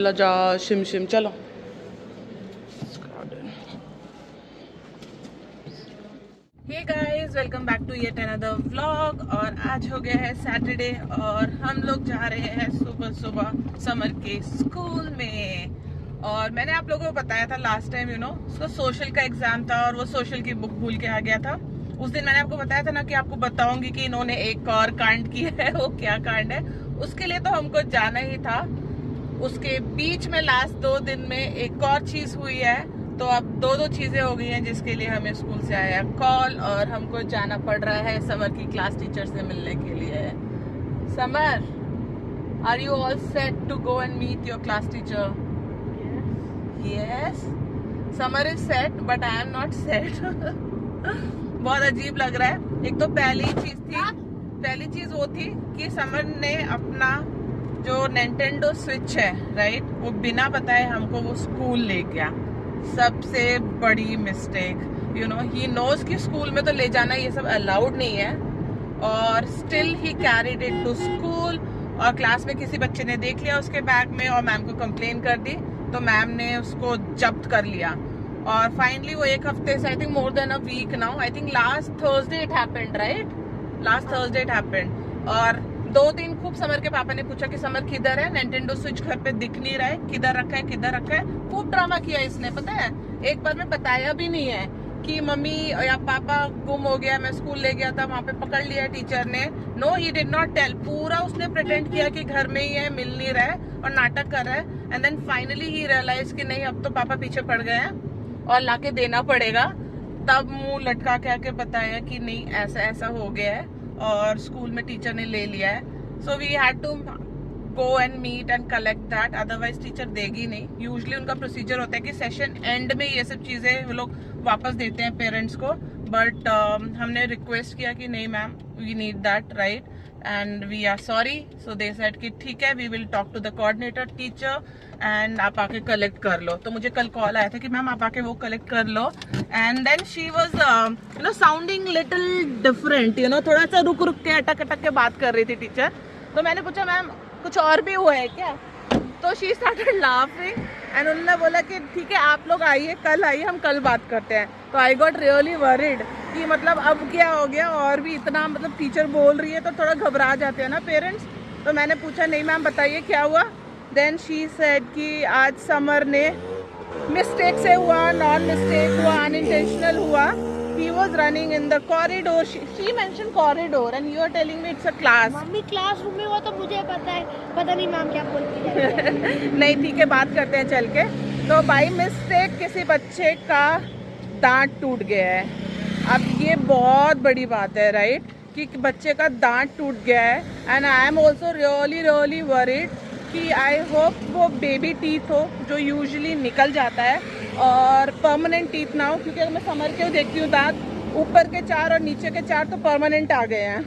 जा शिम शिम चलो। Hey guys, welcome back to yet another vlog. और आज हो गया है सैटरडे और हम लोग जा रहे हैं सुबह सुबह समर के स्कूल में। और मैंने आप लोगों को बताया था लास्ट टाइम उसका सोशल का एग्जाम था और वो सोशल की बुक भूल के आ गया था। उस दिन मैंने आपको बताया था ना कि आपको बताऊंगी कि इन्होंने एक और कांड किया है। वो क्या कांड है, उसके लिए तो हमको जाना ही था। उसके बीच में लास्ट 2 दिन में एक और चीज हुई है, तो अब दो चीजें हो गई हैं जिसके लिए हमें स्कूल से आया कॉल और हमको जाना पड़ रहा है समर की क्लास टीचर से मिलने के लिए। Summer, are you all set to go and meet your class teacher? Yes, Summer is set but I am not set. बहुत अजीब लग रहा है। एक तो पहली चीज वो थी कि समर ने अपना जो निंटेंडो स्विच है राइट, वो बिना बताए हमको वो स्कूल ले गया। सबसे बड़ी मिस्टेक। ही नोज कि स्कूल में तो ले जाना ये सब अलाउड नहीं है, और स्टिल ही कैरीड इट टू स्कूल। और क्लास में किसी बच्चे ने देख लिया उसके बैग में और मैम को कंप्लेन कर दी, तो मैम ने उसको जब्त कर लिया। और फाइनली वो एक हफ्ते से, I think more than a week now, I think last Thursday it happened right, last Thursday it happened. और 2 दिन खूब समर के पापा ने पूछा कि समर किधर है, निंटेंडो स्विच घर पे दिख नहीं रहा है, किधर रखा है किधर रखा है। खूब ड्रामा किया इसने, पता है। एक बार में बताया भी नहीं है कि मम्मी या पापा गुम हो गया, मैं स्कूल ले गया था, वहां पे पकड़ लिया टीचर ने। No, he did not tell. पूरा उसने प्रिटेंड किया कि घर में ही है, मिल नहीं रहा है और नाटक कर रहा है। And then finally he realise कि नहीं, अब तो पापा पीछे पड़ गए हैं और लाके देना पड़ेगा। तब मुंह लटका के आके बताया कि नहीं ऐसा ऐसा हो गया है और स्कूल में टीचर ने ले लिया है। So we had to go and meet and collect that, otherwise teacher देगी नहीं। यूजुअली उनका प्रोसीजर होता है कि सेशन एंड में ये सब चीजें वो लोग वापस देते हैं पेरेंट्स को, बट हमने रिक्वेस्ट किया कि नहीं ma'am, we need that right and we are sorry. So they said कि ठीक है, we will talk to the coordinator teacher and आप आके कलेक्ट कर लो। तो मुझे कल कॉल आया था कि मैम आप आके वो कलेक्ट कर लो। And then she was sounding little different, थोड़ा सा रुक रुक के अटक अटक के बात कर रही थी टीचर। तो मैंने पूछा मैम कुछ और भी हुआ है क्या? तो शी स्टार्टेड लाफिंग एंड उन्होंने बोला कि ठीक है आप लोग आइए, कल आइए, हम कल बात करते हैं। तो आई गॉट रियली वरिड कि मतलब अब क्या हो गया, और भी इतना मतलब टीचर बोल रही है तो थोड़ा घबरा जाते हैं ना पेरेंट्स। तो मैंने पूछा नहीं मैम बताइए क्या हुआ। देन शी सेड कि आज समर ने मिस्टेक से हुआ, नॉन मिस्टेक हुआ, अनइंटेंशनल हुआ। He was running in the corridor. She mentioned corridor and you are telling me it's a class. Mummy classroom में हुआ तो मुझे पता है, पता नहीं मैम क्या बोलती है। नहीं ठीक है, बात करते हैं चल के। तो बाई मिस्टेक किसी बच्चे का दांत टूट गया है। अब ये बहुत बड़ी बात है राइट, कि बच्चे का दांत टूट गया है। And I am also really really worried कि आई होप वो बेबी टीथ हो जो यूजुअली निकल जाता है और परमानेंट टीथ ना हो, क्योंकि अगर मैं समर के देखती हूँ दांत ऊपर के 4 और नीचे के 4 तो परमानेंट आ गए हैं।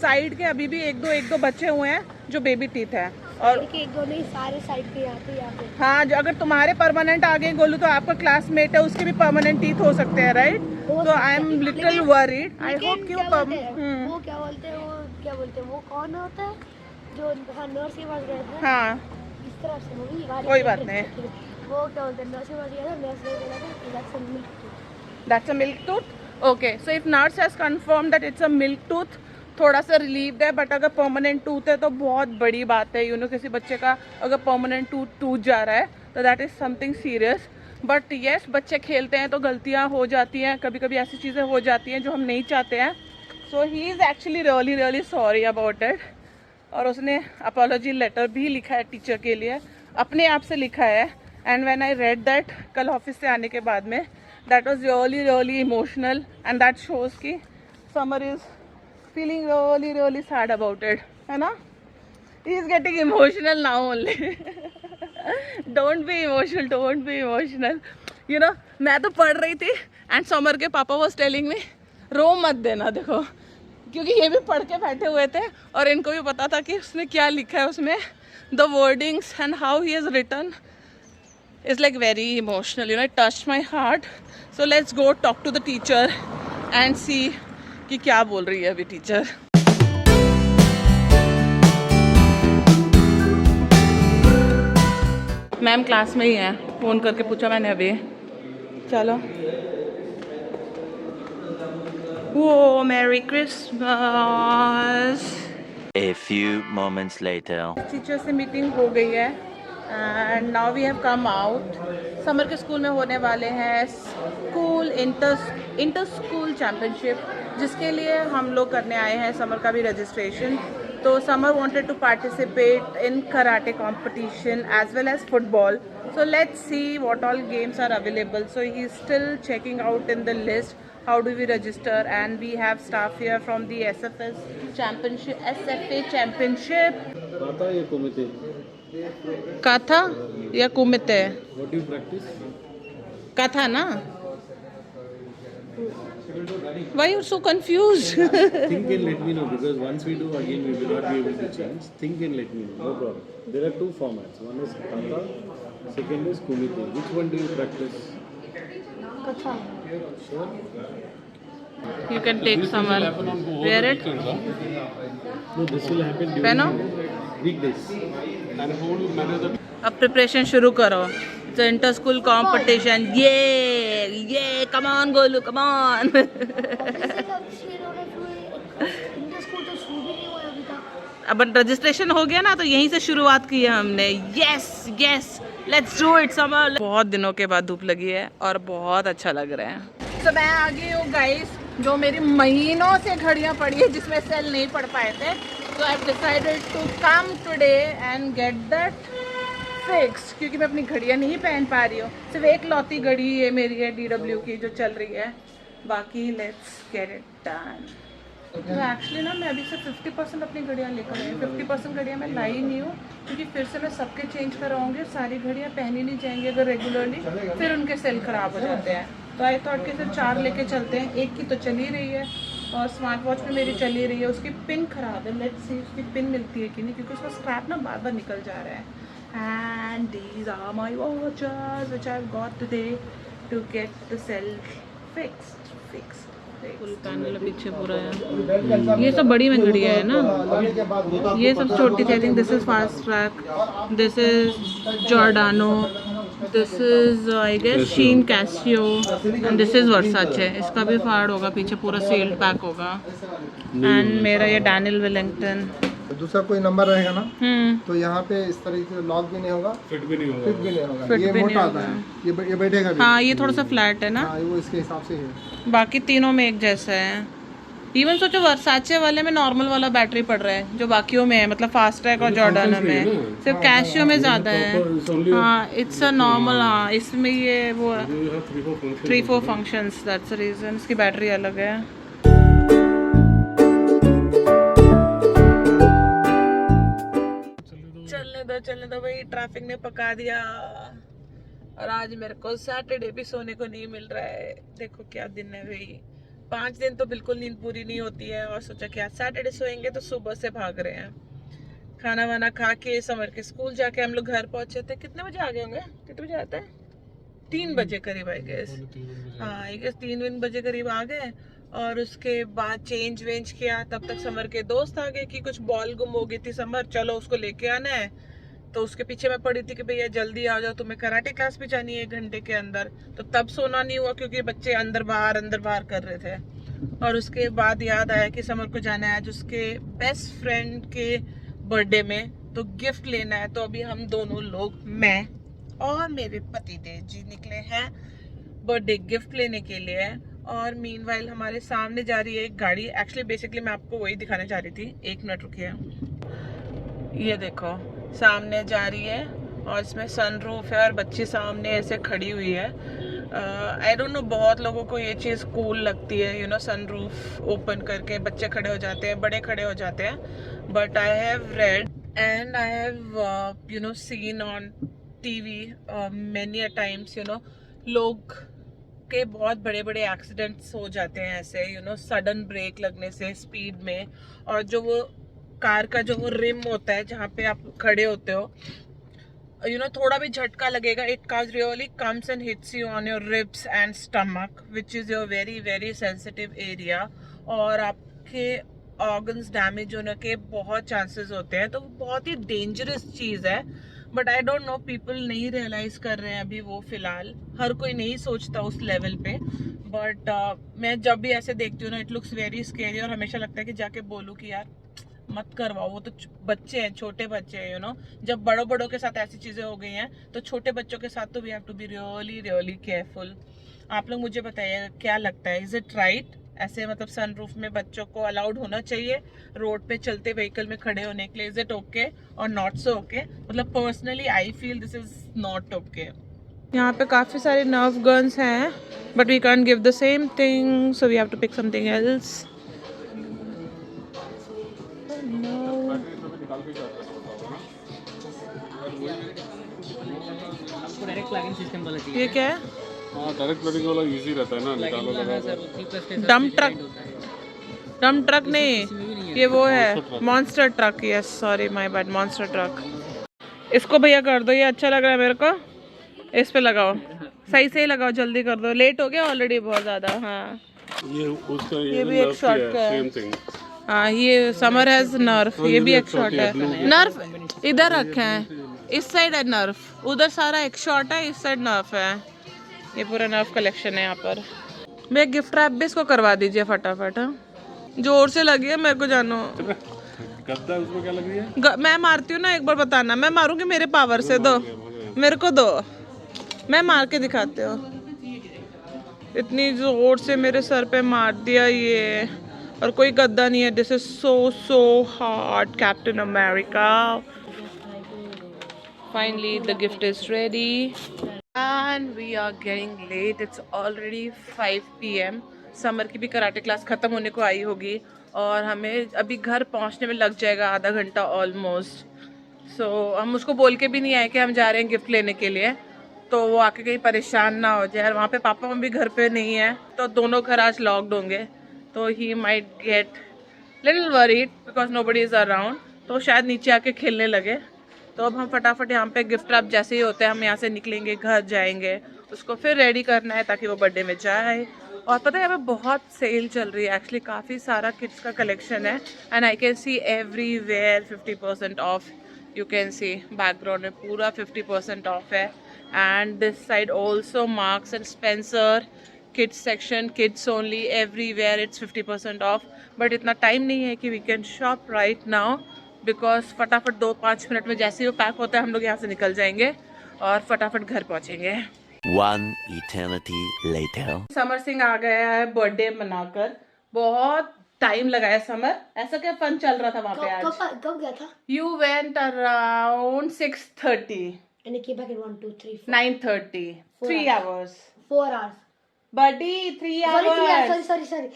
साइड के अभी भी एक दो बचे हुए हैं जो बेबी टीथ है। और एक दो नहीं, सारे साइड के यहाँ पे। हाँ, जो अगर तुम्हारे परमानेंट आ गए गोलू, तो आपका क्लासमेट है उसके भी परमानेंट टीथ हो सकते हैं राइट। तो I am little worried. I hope कि वो क्या बोलते हैं वो कौन होता है जो नर्स के पास गए थे? हाँ, इस तरह से कोई बात नहीं। वो क्या बोलते हैं, नर्स के पास गया था, नर्स ने बोला था that's a milk tooth. Okay, so if nurse has confirmed that it's a milk tooth, थोड़ा सा रिलीव है। बट अगर परमानेंट टूथ है तो बहुत बड़ी बात है। किसी बच्चे का अगर परमानेंट टूथ टूट जा रहा है तो that is something serious. But yes, बच्चे खेलते हैं तो गलतियाँ हो जाती हैं, कभी कभी ऐसी चीज़ें हो जाती हैं जो हम नहीं चाहते हैं। So he is actually really really sorry about it. और उसने अपॉलॉजी लेटर भी लिखा है टीचर के लिए, अपने आप से लिखा है। And when I read that कल ऑफिस से आने के बाद में, that was really really emotional and that shows कि Samar is feeling really really sad about it, है ना। He is getting emotional now only. Don't be emotional. मैं तो पढ़ रही थी एंड समर के पापा वाज टेलिंग मी रो मत देना, देखो, क्योंकि ये भी पढ़ के बैठे हुए थे और इनको भी पता था कि उसने क्या लिखा है उसमें। The wordings and how he has written is like very emotional, it touched my heart. So let's go talk to the teacher and see कि क्या बोल रही है अभी टीचर। मैम क्लास में ही है, फ़ोन करके पूछा मैंने अभी। चलो वो Merry Christmas. A few moments later. Teacher से मीटिंग हो गई है and now we have come out. Summer के स्कूल में होने वाले हैं स्कूल इंटर स्कूल चैम्पियनशिप, जिसके लिए हम लोग करने आए हैं समर का भी रजिस्ट्रेशन। तो Summer wanted to participate in karate competition as well as football, so let's see what all games are available. So he's still checking out in the list how do we register, and we have staff here from the SFA championship Kata ya kumite? Katha या कुमिते? What do you practice? Katha na? Why you so confused? Think and let me know, because once we do again we will not be able to change. Think and let me know, no problem. There are two formats. One is Kata, second is Kumite. Which one do you practice? कथा Sure. You can take someone. Wear it. No, this will happen during Pehno? weekdays. अब preparation शुरू करो। It's inter school competition. ये come on Golu, come on. Inter school तो शुरू भी नहीं हुआ अभी तक। अब रजिस्ट्रेशन हो गया ना, तो यहीं से शुरुआत की है हमने। Yes let's do it summer. बहुत दिनों के बाद धूप लगी है और बहुत अच्छा लग रहा है। तो मैं आ गई हूँ गाइस, जो मेरी महीनों से घड़ियाँ पड़ी है जिसमें सेल नहीं पड़ पाए थे। तो I have decided to come today and get that fix, क्योंकि मैं अपनी घड़ियाँ नहीं पहन पा रही हूँ। सिर्फ एक लौती घड़ी ये मेरी है DW की जो चल रही है, बाकी लेट्स गेट इट डन। तो एक्चुअली ना मैं अभी से 50% अपनी घड़ियाँ लेकर आई हूँ। 50% घड़ियाँ मैं लाई नहीं हूँ, क्योंकि फिर से मैं सबके चेंज कराऊंगी। सारी घड़ियाँ पहनी नहीं जाएंगी अगर रेगुलरली, फिर उनके सेल ख़राब हो जाते हैं। तो आई थॉट के सिर्फ 4 लेके चलते हैं। एक की तो चल ही रही है और स्मार्ट वॉच में मेरी चल ही रही है, उसकी पिन ख़राब है। लेट्स सी उसकी पिन मिलती है कि नहीं, क्योंकि उसका स्क्रैप ना बार बार निकल जा रहा है। And these are my watches which I have got today to get the cell fixed. Full panel पीछे पूरा है। ये सब बड़ी में घड़ियाँ है ना, ये सब छोटी थी। I think this is Fastrack, this is Giordano, this is I guess Sheen Casio and this is Versace. इसका भी फाड़ होगा, पीछे पूरा सील्ड पैक होगा। एंड मेरा ये डैनियल वेलिंगटन। दूसरा कोई नंबर रहेगा ना, तो यहाँ पे इस तरीके से लॉक भी नहीं होगा, फिट भी नहीं होगा। ये मोटा आता है, ये बैठेगा भी। हाँ, ये थोड़ा सा फ्लैट है ना। हाँ, वो इसके हिसाब से है। बाकी तीनों में एक जैसा है। इवन सोचो वर्साचे वाले में नॉर्मल वाला बैटरी पड़ रहा है, जो बाकियों में है, मतलब फास्ट ट्रैक और जॉर्डानो में। सिर्फ कैशियो में ज़्यादा है। हाँ, इट्स अ नॉर्मल। हाँ, इसमें ये वो 3-4 फंक्शंस, दैट्स द रीज़न। इसकी बैटरी अलग है। चलने दो भाई, ट्रैफिक ने पका दिया। और आज मेरे को सैटरडे भी सोने को नहीं मिल रहा है। देखो क्या दिन है भाई, 5 दिन तो बिल्कुल नींद पूरी नहीं होती है। और सोचा कि आज सैटरडे सोएंगे, तो सुबह से भाग रहे हैं। खाना वाना खा के समर के स्कूल जाके हम लोग घर पहुंचे थे। कितने बजे आ गए होंगे? कितने बजे आते हैं? 3 बजे करीब आई गेस। हाँ, आई गेस 3 बजे करीब आ गए। और उसके बाद चेंज वेंज किया। तब तक समर के दोस्त आ गए कि कुछ बॉल गुम हो गई थी समर, चलो उसको लेके आना है। तो उसके पीछे मैं पड़ी थी कि भैया जल्दी आ जाओ, तुम्हें कराटे क्लास भी जानी है 1 घंटे के अंदर। तो तब सोना नहीं हुआ, क्योंकि बच्चे अंदर बाहर कर रहे थे। और उसके बाद याद आया कि समर को जाना है आज उसके बेस्ट फ्रेंड के बर्थडे में, तो गिफ्ट लेना है। तो अभी हम दोनों लोग, मैं और मेरे पतिदेव जी, निकले हैं बर्थडे गिफ्ट लेने के लिए। और मीनवाइल हमारे सामने जा रही है एक गाड़ी। एक्चुअली बेसिकली मैं आपको वही दिखाने जा रही थी। 1 मिनट रुकिए। ये देखो सामने जा रही है और इसमें सनरूफ है और बच्ची सामने ऐसे खड़ी हुई है। आई डोंट नो, बहुत लोगों को ये चीज़ कूल लगती है, यू नो, सनरूफ ओपन करके बच्चे खड़े हो जाते हैं, बड़े खड़े हो जाते हैं। But I have read and I have you know seen on TV many a times, you know, लोग के बहुत बड़े बड़े एक्सीडेंट्स हो जाते हैं ऐसे, यू नो, सडन ब्रेक लगने से स्पीड में। और जो वो कार का जो वो रिम होता है जहाँ पे आप खड़े होते हो, you know, थोड़ा भी झटका लगेगा, it really comes and hits you on your ribs and stomach, which is your very very sensitive area, और आपके ऑर्गन्स डैमेज होने के बहुत चांसेस होते हैं। तो बहुत ही डेंजरस चीज़ है। But I don't know, people नहीं रियलाइज कर रहे हैं अभी वो फिलहाल, हर कोई नहीं सोचता उस लेवल पे। बट मैं जब भी ऐसे देखती हूँ ना, इट लुक्स वेरी स्केरी, और हमेशा लगता है कि जाके बोलूँ कि यार मत करवाओ, वो तो बच्चे हैं, छोटे बच्चे हैं, यू नो। जब बड़ों के साथ ऐसी चीजें हो गई हैं तो छोटे बच्चों के साथ तो we have to be really really careful. आप लोग मुझे बताइए क्या लगता है, इज इट राइट ऐसे मतलब सनरूफ में बच्चों को अलाउड होना चाहिए रोड पे चलते व्हीकल में खड़े होने के लिए? इज इट ओके और नॉट सो ओके? मतलब personally I feel this is not okay. यहाँ पे काफी सारे नर्व गन्स हैं, but we can't give the same thing, so we have to pick something else. Direct plugging system वाला चाहिए। ये क्या है? हाँ, डायरेक्ट प्लगिंग वाला इजी रहता है ना, निकालो लगा। डम ट्रक नहीं, ये वो है monster truck. Yes sorry my bad, monster truck. इसको भैया कर दो, ये अच्छा लग रहा है मेरे को, इस पे लगाओ, सही से ही लगाओ, जल्दी कर दो, लेट हो गया ऑलरेडी बहुत ज्यादा। हाँ ये उसका ये भी एक शॉर्ट का है। Same thing. हाँ ये समर हैज नर्फ, ये भी एक शॉर्ट है। नर्फ इधर रखे हैं, इस साइड है नर्फ, उधर सारा एक शॉर्ट है, इस साइड नर्फ है। ये पूरा नर्फ कलेक्शन है यहाँ पर। मैं गिफ्ट रैप भी इसको करवा दीजिए फटाफट। हाँ जोर से लगी है, मेरे को जानो। गद्दा उसमें क्या लग रही है? मैं मारती हूँ ना, एक बार बताना। मैं मारूंगी मेरे पावर से, दो मेरे को, दो मैं मार के दिखाती हूँ। इतनी जोर से मेरे सर पे मार दिया ये, और कोई गद्दा नहीं है। This is so hard, Captain America. Finally the gift is ready and we are getting late, it's already 5 PM। Summer की भी कराटे क्लास ख़त्म होने को आई होगी और हमें अभी घर पहुंचने में लग जाएगा आधा घंटा ऑलमोस्ट। सो हम उसको बोल के भी नहीं आए कि हम जा रहे हैं गिफ्ट लेने के लिए, तो वो आके कहीं परेशान ना हो जाए। वहाँ पे पापा मम्मी घर पे नहीं है, तो दोनों घर आज लॉक्ड होंगे, तो he might get little worried because nobody is around, तो शायद नीचे आके खेलने लगे। तो अब हम फटाफट यहाँ पे गिफ्ट रैप जैसे ही होते हैं हम यहाँ से निकलेंगे, घर जाएंगे, उसको फिर रेडी करना है ताकि वो बर्थडे में जाए। और पता है यहाँ पे बहुत सेल चल रही है एक्चुअली, काफ़ी सारा किड्स का कलेक्शन है and I can see everywhere 50% off. You can see background में पूरा 50% ऑफ है। And this side also Marks and Spencer kids section, kids only, everywhere it's 50% off. But इतना टाइम नहीं है कि we can shop right now because फटाफट 2-5 minute में जैसे ही वो पैक होता है हम लोग यहाँ से निकल जाएंगे और फटाफट घर पहुँचेंगे। One eternity later. Samar Singh आ गया है बर्थडे मनाकर, बहुत टाइम लगा है। समर, ऐसा क्या फन चल रहा था वहाँ पे आज? कब गया था? You went around 6:30. And I came back at 1, 2, 3, 4. 9:30. 3 hours. 4 hours. Buddy, 3 hours. Sorry.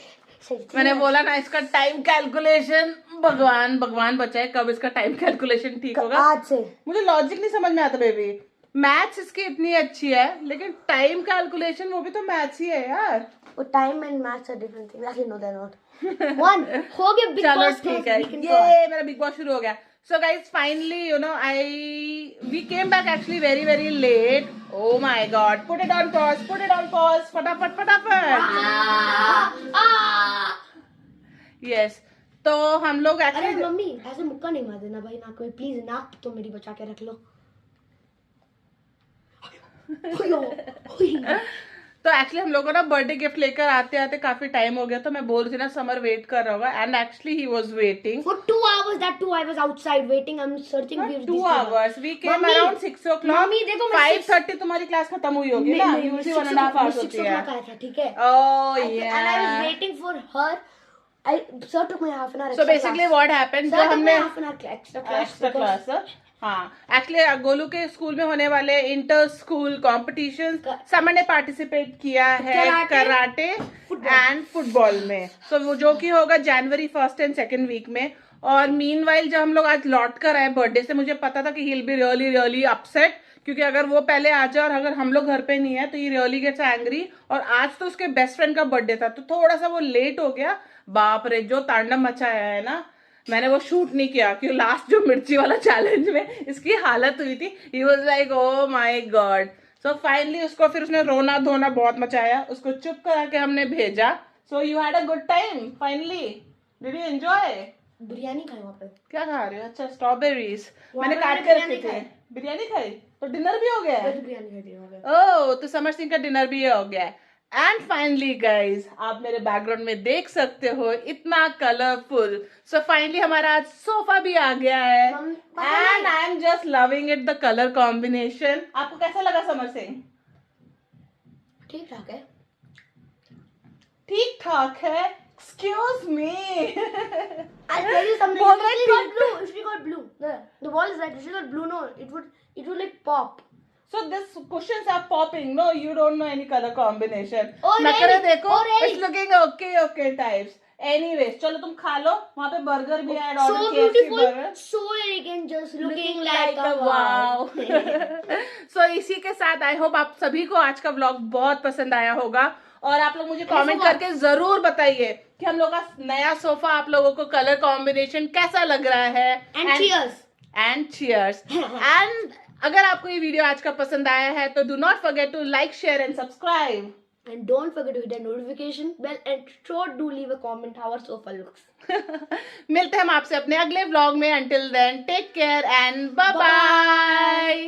मैंने बोला ना इसका टाइम कैलकुलेशन, भगवान बचाए कब इसका टाइम कैलकुलेशन ठीक होगा। आज से मुझे लॉजिक नहीं समझ में आता बेबी। मैथ्स इसकी इतनी अच्छी है लेकिन टाइम कैलकुलेशन वो भी तो मैथ्स ही है यार। वो time and maths are different things. Actually no they are not. One हो गया बिग चलो बॉस। ठीक है, ये मेरा बिग बॉस शुरू हो गया। So guys, finally, you know, we came back actually very very late. Oh my God! Put it on pause. फटाफट. Yes. तो हम लोग अरे actually मम्मी ऐसे मुक्का नहीं मार देना भाई, नाक में प्लीज, नाक तो मेरी बचा के रख लो। तो एक्चुअली हम लोगों को ना बर्थडे गिफ्ट लेकर आते आते काफी टाइम हो गया, तो मैं बोल रही थी ना समर वेट कर रहा होगा and actually he was waiting For 2 hours, that too I was outside waiting. I'm searching for 2 hours. We came mummy, around 6 o'clock. Mummy देखो मैं 5:30 तुम्हारी क्लास खत्म हुई होगी ना, यूजुअली 1.5 hours होती है। आया था, ठीक है। Oh And I was yeah. waiting for her. Sir took me half an hour. So basically what happened, जो हमने half an hour extra class. Extra class, हाँ एक्चुअली गोलू के स्कूल में होने वाले इंटर स्कूल कॉम्पिटिशन समर ने participate किया है कराटे एंड फुटबॉल में। तो वो जो कि होगा January 1st and 2nd week में। और मीनवाइल जब हम लोग आज लौट कर आए बर्थडे से, मुझे पता था कि he will be really really upset, क्योंकि अगर वो पहले आ जाए और अगर हम लोग घर पे नहीं है तो ही रियली गेट्स एंग्री। और आज तो उसके बेस्ट फ्रेंड का बर्थडे था तो थोड़ा सा वो लेट हो गया। बाप रे जो तांडव मचाया है ना, मैंने वो शूट नहीं किया क्योंकि लास्ट जो मिर्ची वाला चैलेंज में इसकी हालत हुई थी। He was like oh my God. So finally उसको फिर उसने रोना धोना बहुत मचाया, उसको चुप करा के हमने भेजा। So you had a good time finally, did you enjoy? Biryani खाए वहाँ पे। क्या खा रहे हो? अच्छा स्ट्रॉबेरीज मैंने काट के रखे थे। बिरयानी खाई तो डिनर भी हो गया है। बिरयानी खाती हूँ मैं। ओह, तो समर सिंह का डिनर भी हो गया है। एंड फाइनली गाइज, आप मेरे बैकग्राउंड में देख सकते हो इतना कलरफुल। सो फाइनली हमारा आज सोफा भी आ गया है and I am just loving it, the colour combination. आपको कैसा लगा समर सिंह? ठीक ठाक है। ठीक ठाक है? Excuse me. I'll tell you something. बोल रहे If she got blue, if she got blue, the wall is red. If she got blue, no, it would like pop. So this cushions are popping. No, you don't know any color combination. Oh, नखरे really? देखो, Oh, really? it's looking okay types. Anyways, चलो तुम खा लो, वहाँ पे burger भी है, So KFC beautiful, burger. so elegant, just looking like a wow. wow. So इसी के साथ आई होप आप सभी को आज का व्लॉग बहुत पसंद आया होगा और आप लोग मुझे कमेंट करके जरूर बताइए कि हम लोग का नया सोफा आप लोगों को कलर कॉम्बिनेशन कैसा लग रहा है। And cheers. And cheers. And अगर आपको ये वीडियो आज का पसंद आया है तो do not forget to like share and subscribe. And don't forget to hit the notification bell and sure do leave a comment how our sofa looks. मिलते हैं हम आपसे अपने अगले व्लॉग में। Until then take care and bye bye.